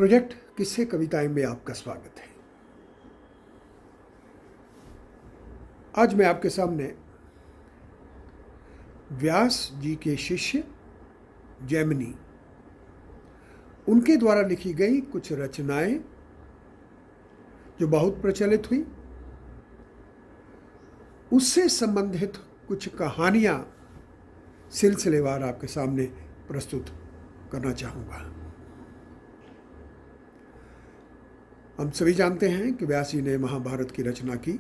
Project किस्से कविताएं में आपका स्वागत है। आज मैं आपके सामने व्यास जी के शिष्य जैमिनी, उनके द्वारा लिखी गई कुछ रचनाएं जो बहुत प्रचलित हुई, उससे संबंधित कुछ कहानियां सिलसिलेवार आपके सामने प्रस्तुत करना चाहूँगा। हम सभी जानते हैं कि व्यास जी ने महाभारत की रचना की।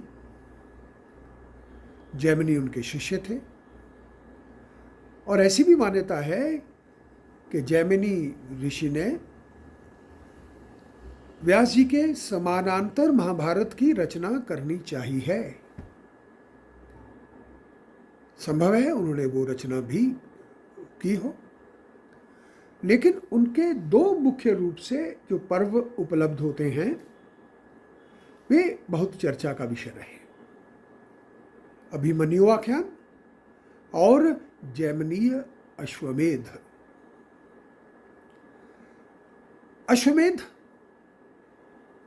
जैमिनी उनके शिष्य थे और ऐसी भी मान्यता है कि जैमिनी ऋषि ने व्यास जी के समानांतर महाभारत की रचना करनी चाहिए है। संभव है उन्होंने वो रचना भी की हो, लेकिन उनके दो मुख्य रूप से जो पर्व उपलब्ध होते हैं वे बहुत चर्चा का विषय रहे। अभिमन्यु आख्यान और जैमिनीय अश्वमेध। अश्वमेध,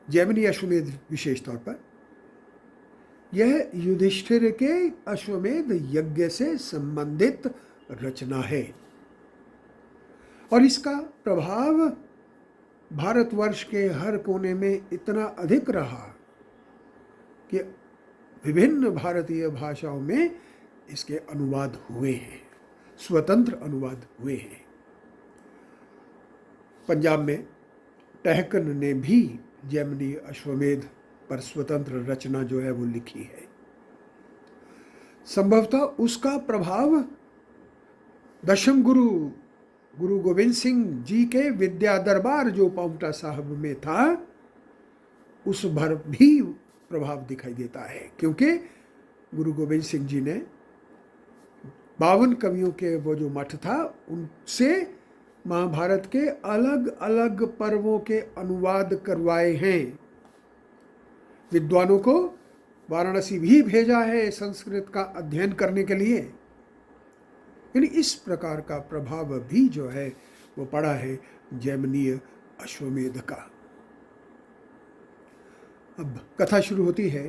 जैमिनी अश्वमेध विशेष तौर पर यह युधिष्ठिर के अश्वमेध यज्ञ से संबंधित रचना है और इसका प्रभाव भारतवर्ष के हर कोने में इतना अधिक रहा कि विभिन्न भारतीय भाषाओं में इसके अनुवाद हुए हैं, स्वतंत्र अनुवाद हुए हैं। पंजाब में टहकन ने भी जैमिनी अश्वमेध पर स्वतंत्र रचना जो है वो लिखी है। संभवतः उसका प्रभाव दशम गुरु गोविंद सिंह जी के विद्या दरबार जो पाउंटा साहब में था उस पर भी प्रभाव दिखाई देता है, क्योंकि गुरु गोविंद सिंह जी ने 52 कवियों के वो जो मठ था उनसे महाभारत के अलग अलग पर्वों के अनुवाद करवाए हैं। विद्वानों को वाराणसी भी भेजा है संस्कृत का अध्ययन करने के लिए। यानी इस प्रकार का प्रभाव भी जो है वो पड़ा है जैमिनीय अश्वमेध का। अब कथा शुरू होती है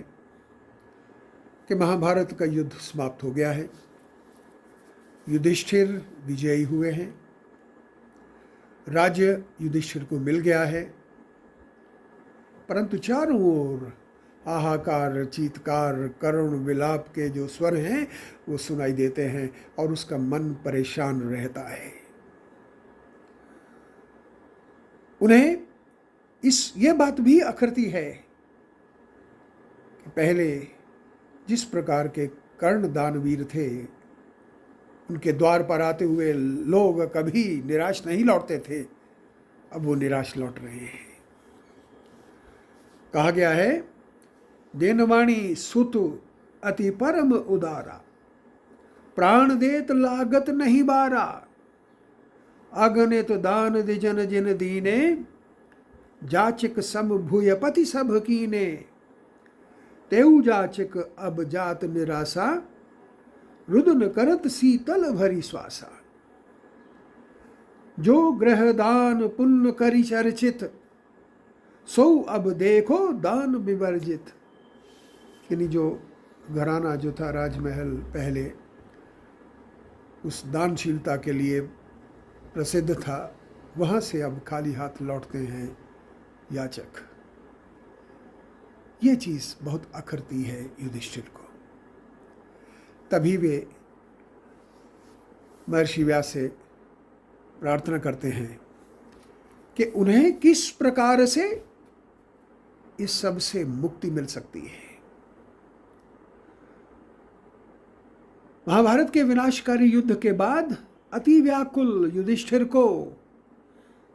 कि महाभारत का युद्ध समाप्त हो गया है, युधिष्ठिर विजयी हुए हैं, राज्य युधिष्ठिर को मिल गया है, परंतु चारों ओर हाहाकार, चीत्कार, करुण विलाप के जो स्वर हैं वो सुनाई देते हैं और उसका मन परेशान रहता है। उन्हें ये बात भी अखरती है कि पहले जिस प्रकार के कर्ण दानवीर थे, उनके द्वार पर आते हुए लोग कभी निराश नहीं लौटते थे, अब वो निराश लौट रहे हैं। कहा गया है, देनवाणी सुत अति परम उदारा, प्राण देत लागत नहीं बारा, अगणित दान दिजन जिन दीने, जाचिक सम भूय पति सब कीने, तेऊ जाचिक अब जात निराशा, रुदन करत शीतल भरी श्वासा, जो ग्रह दान पुण्य करी चर्चित, सो अब देखो दान विवर्जित। यानी जो घराना जो था राजमहल पहले उस दानशीलता के लिए प्रसिद्ध था, वहाँ से अब खाली हाथ लौटते हैं याचक। ये चीज़ बहुत अखरती है युधिष्ठिर को। तभी वे महर्षि व्यास से प्रार्थना करते हैं कि उन्हें किस प्रकार से इस सब से मुक्ति मिल सकती है। महाभारत के विनाशकारी युद्ध के बाद अति व्याकुल युधिष्ठिर को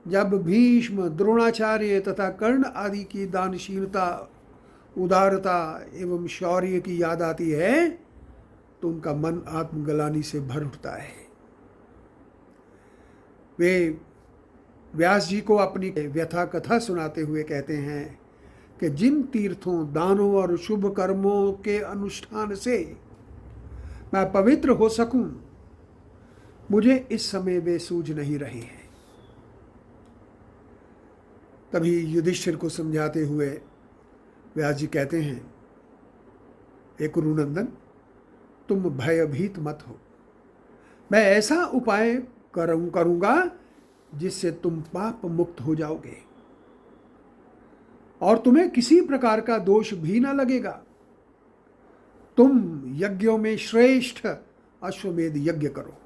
जब भीष्म, द्रोणाचार्य तथा कर्ण आदि की दानशीलता, उदारता एवं शौर्य की याद आती है तो उनका मन आत्मग्लानि से भर उठता है। वे व्यास जी को अपनी व्यथा कथा सुनाते हुए कहते हैं कि जिन तीर्थों, दानों और शुभ कर्मों के अनुष्ठान से मैं पवित्र हो सकूं, मुझे इस समय वे सूझ नहीं रहे हैं। तभी युधिष्ठिर को समझाते हुए व्यास जी कहते हैं, हे कुरुनंदन, तुम भयभीत मत हो। मैं ऐसा उपाय करूंगा जिससे तुम पाप मुक्त हो जाओगे और तुम्हें किसी प्रकार का दोष भी ना लगेगा। तुम यज्ञों में श्रेष्ठ अश्वमेध यज्ञ करो,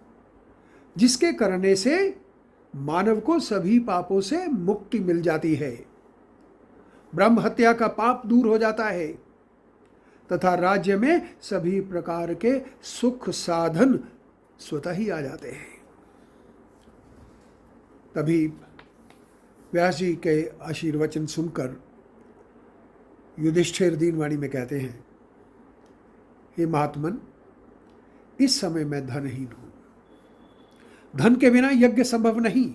जिसके करने से मानव को सभी पापों से मुक्ति मिल जाती है, ब्रह्म हत्या का पाप दूर हो जाता है तथा राज्य में सभी प्रकार के सुख साधन स्वतः ही आ जाते हैं। तभी व्यास जी के आशीर्वचन सुनकर युधिष्ठिर दीनवाणी में कहते हैं, हे महात्मन, इस समय मैं धनहीन हूं। धन के बिना यज्ञ संभव नहीं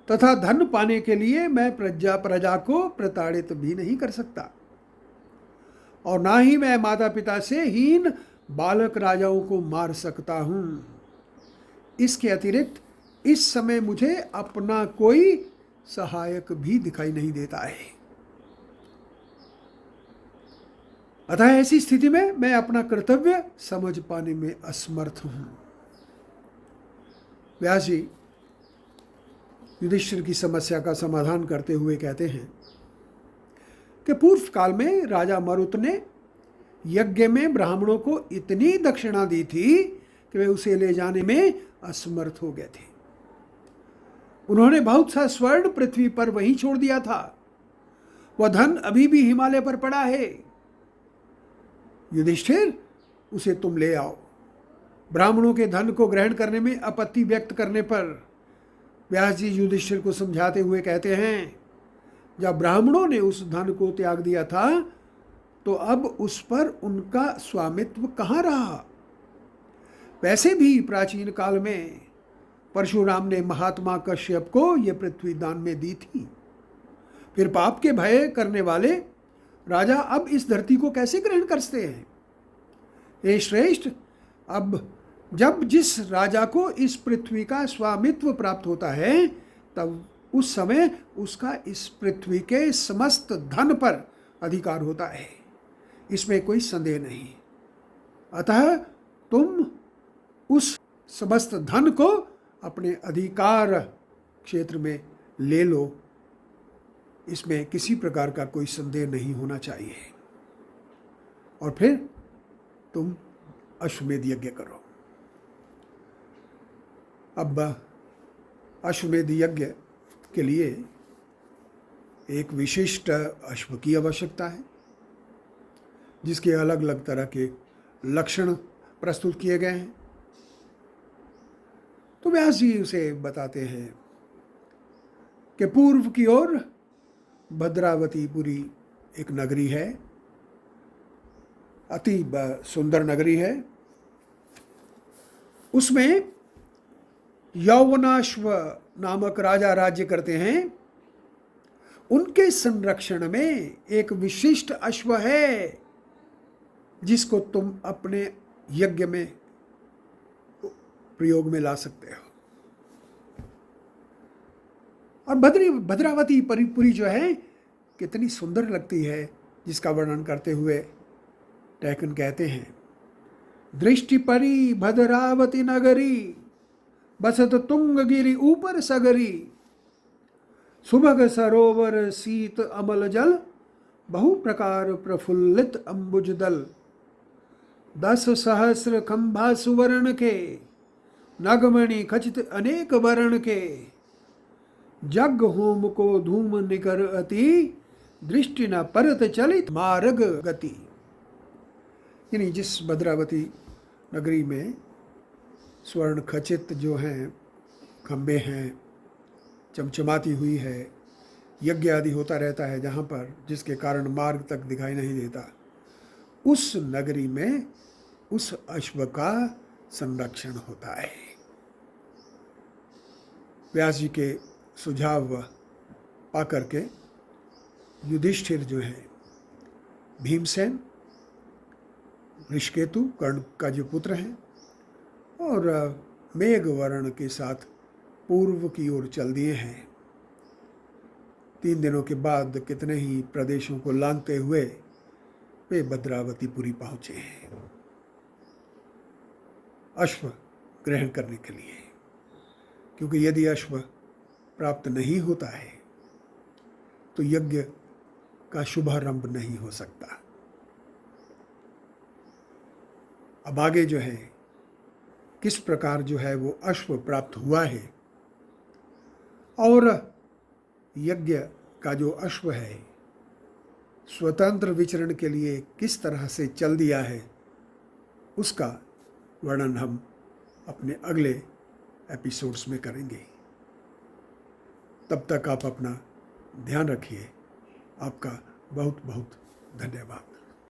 तथा धन पाने के लिए मैं प्रजा को प्रताड़ित भी नहीं कर सकता और ना ही मैं माता पिता से हीन बालक राजाओं को मार सकता हूं। इसके अतिरिक्त इस समय मुझे अपना कोई सहायक भी दिखाई नहीं देता है। अतः ऐसी स्थिति में मैं अपना कर्तव्य समझ पाने में असमर्थ हूं। व्यास जी युधिष्ठिर की समस्या का समाधान करते हुए कहते हैं कि पूर्व काल में राजा मरुत ने यज्ञ में ब्राह्मणों को इतनी दक्षिणा दी थी कि वे उसे ले जाने में असमर्थ हो गए थे। उन्होंने बहुत सा स्वर्ण पृथ्वी पर वहीं छोड़ दिया था। वह धन अभी भी हिमालय पर पड़ा है। युधिष्ठिर, उसे तुम ले आओ। ब्राह्मणों के धन को ग्रहण करने में आपत्ति व्यक्त करने पर व्यास जी युधिष्ठिर को समझाते हुए कहते हैं, जब ब्राह्मणों ने उस धन को त्याग दिया था तो अब उस पर उनका स्वामित्व कहाँ रहा। वैसे भी प्राचीन काल में परशुराम ने महात्मा कश्यप को यह पृथ्वी दान में दी थी। फिर पाप के भय करने वाले राजा अब इस धरती को कैसे ग्रहण करते हैं। हे श्रेष्ठ, अब जब जिस राजा को इस पृथ्वी का स्वामित्व प्राप्त होता है तब उस समय उसका इस पृथ्वी के समस्त धन पर अधिकार होता है, इसमें कोई संदेह नहीं। अतः तुम उस समस्त धन को अपने अधिकार क्षेत्र में ले लो, इसमें किसी प्रकार का कोई संदेह नहीं होना चाहिए। और फिर तुम अश्वमेध यज्ञ करो। अब अश्वमेध यज्ञ के लिए एक विशिष्ट अश्व की आवश्यकता है, जिसके अलग अलग तरह के लक्षण प्रस्तुत किए गए हैं। तो व्यास जी उसे बताते हैं कि पूर्व की ओर भद्रावतीपुरी एक नगरी है, अति सुंदर नगरी है। उसमें यौवनाश्व नामक राजा राज्य करते हैं। उनके संरक्षण में एक विशिष्ट अश्व है जिसको तुम अपने यज्ञ में प्रयोग में ला सकते हो। और भद्रावती पुरी जो है कितनी सुंदर लगती है, जिसका वर्णन करते हुए टैकन कहते हैं, दृष्टि परी भद्रावती नगरी, बसत तुंगगिरी ऊपर सगरी, सुभग सरोवर शीत अमल जल, बहु प्रकार प्रफुल्लित अंबुज दल, 10 सहस्र खंभा सुवर्ण के, नगमणि खचित अनेक वर्ण के, जग होम को धूम निकर अति, दृष्टि न परत चलित मार्ग गति। यानी जिस भद्रावती नगरी में स्वर्ण खचित जो हैं खंबे हैं, चमचमाती हुई है, यज्ञ आदि होता रहता है जहाँ पर, जिसके कारण मार्ग तक दिखाई नहीं देता, उस नगरी में उस अश्व का संरक्षण होता है। व्यास जी के सुझाव पा करके युधिष्ठिर जो है, भीमसेन, ऋषकेतु कर्ण का जो पुत्र हैं, और मेघवर्ण के साथ पूर्व की ओर चल दिए हैं। 3 दिनों के बाद कितने ही प्रदेशों को लांघते हुए वे भद्रावतीपुरी पहुंचे हैं अश्व ग्रहण करने के लिए, क्योंकि यदि अश्व प्राप्त नहीं होता है तो यज्ञ का शुभारंभ नहीं हो सकता। अब आगे जो है किस प्रकार जो है वो अश्व प्राप्त हुआ है और यज्ञ का जो अश्व है स्वतंत्र विचरण के लिए किस तरह से चल दिया है, उसका वर्णन हम अपने अगले एपिसोड्स में करेंगे। तब तक आप अपना ध्यान रखिए। आपका बहुत बहुत धन्यवाद।